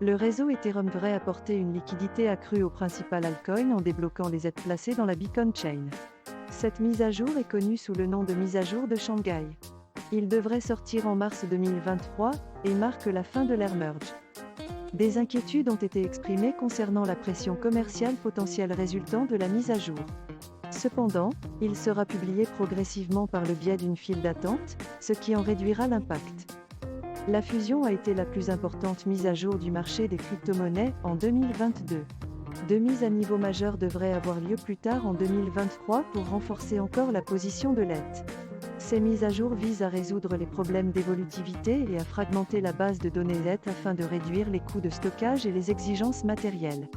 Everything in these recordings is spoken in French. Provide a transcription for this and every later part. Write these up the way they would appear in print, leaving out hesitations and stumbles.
Le réseau Ethereum devrait apporter une liquidité accrue au principal altcoin en débloquant les aides placées dans la Beacon Chain. Cette mise à jour est connue sous le nom de mise à jour de Shanghai. Il devrait sortir en mars 2023 et marque la fin de l'ère merge. Des inquiétudes ont été exprimées concernant la pression commerciale potentielle résultant de la mise à jour. Cependant, il sera publié progressivement par le biais d'une file d'attente, ce qui en réduira l'impact. La fusion a été la plus importante mise à jour du marché des crypto-monnaies en 2022. Deux mises à niveau majeures devraient avoir lieu plus tard en 2023 pour renforcer encore la position de l'ETH. Ces mises à jour visent à résoudre les problèmes d'évolutivité et à fragmenter la base de données ETH afin de réduire les coûts de stockage et les exigences matérielles.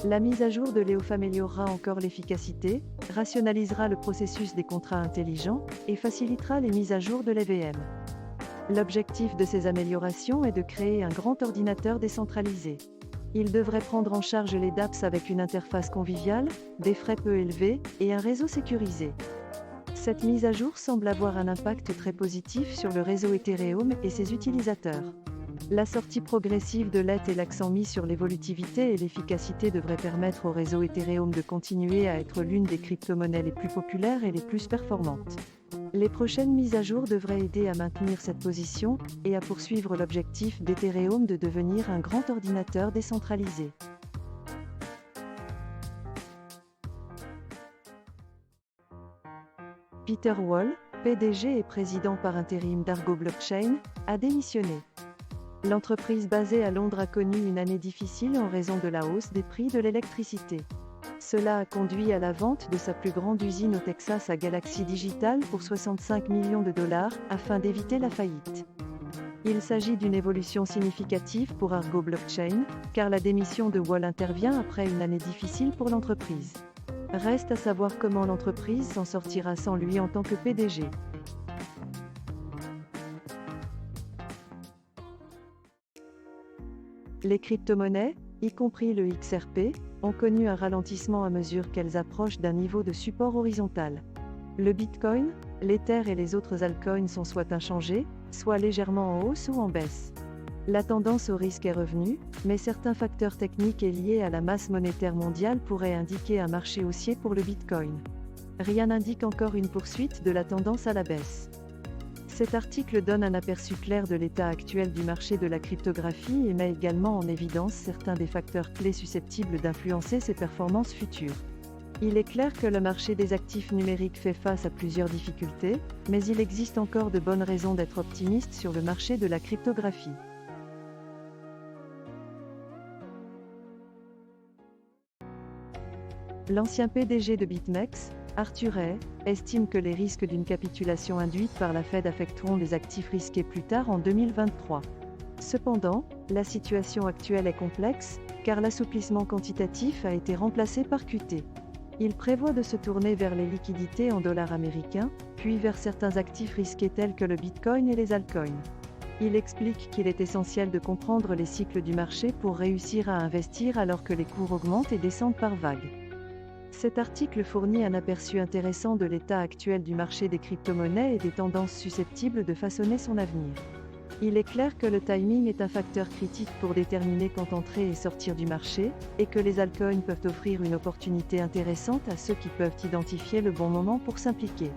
La mise à jour de l'EOF améliorera encore l'efficacité, rationalisera le processus des contrats intelligents et facilitera les mises à jour de l'EVM. L'objectif de ces améliorations est de créer un grand ordinateur décentralisé. Il devrait prendre en charge les dApps avec une interface conviviale, des frais peu élevés et un réseau sécurisé. Cette mise à jour semble avoir un impact très positif sur le réseau Ethereum et ses utilisateurs. La sortie progressive de l'ETH et l'accent mis sur l'évolutivité et l'efficacité devraient permettre au réseau Ethereum de continuer à être l'une des crypto-monnaies les plus populaires et les plus performantes. Les prochaines mises à jour devraient aider à maintenir cette position et à poursuivre l'objectif d'Ethereum de devenir un grand ordinateur décentralisé. Peter Wall, PDG et président par intérim d'Argo Blockchain, a démissionné. L'entreprise basée à Londres a connu une année difficile en raison de la hausse des prix de l'électricité. Cela a conduit à la vente de sa plus grande usine au Texas à Galaxy Digital pour 65 millions de dollars, afin d'éviter la faillite. Il s'agit d'une évolution significative pour Argo Blockchain, car la démission de Wall intervient après une année difficile pour l'entreprise. Reste à savoir comment l'entreprise s'en sortira sans lui en tant que PDG. Les crypto-monnaies, y compris le XRP, ont connu un ralentissement à mesure qu'elles approchent d'un niveau de support horizontal. Le Bitcoin, l'Ether et les autres altcoins sont soit inchangés, soit légèrement en hausse ou en baisse. La tendance au risque est revenue, mais certains facteurs techniques et liés à la masse monétaire mondiale pourraient indiquer un marché haussier pour le Bitcoin. Rien n'indique encore une poursuite de la tendance à la baisse. Cet article donne un aperçu clair de l'état actuel du marché de la cryptographie et met également en évidence certains des facteurs clés susceptibles d'influencer ses performances futures. Il est clair que le marché des actifs numériques fait face à plusieurs difficultés, mais il existe encore de bonnes raisons d'être optimiste sur le marché de la cryptographie. L'ancien PDG de BitMEX, Arthur Hay, estime que les risques d'une capitulation induite par la Fed affecteront les actifs risqués plus tard en 2023. Cependant, la situation actuelle est complexe, car l'assouplissement quantitatif a été remplacé par QT. Il prévoit de se tourner vers les liquidités en dollars américains, puis vers certains actifs risqués tels que le Bitcoin et les altcoins. Il explique qu'il est essentiel de comprendre les cycles du marché pour réussir à investir alors que les cours augmentent et descendent par vagues. Cet article fournit un aperçu intéressant de l'état actuel du marché des crypto-monnaies et des tendances susceptibles de façonner son avenir. Il est clair que le timing est un facteur critique pour déterminer quand entrer et sortir du marché, et que les altcoins peuvent offrir une opportunité intéressante à ceux qui peuvent identifier le bon moment pour s'impliquer.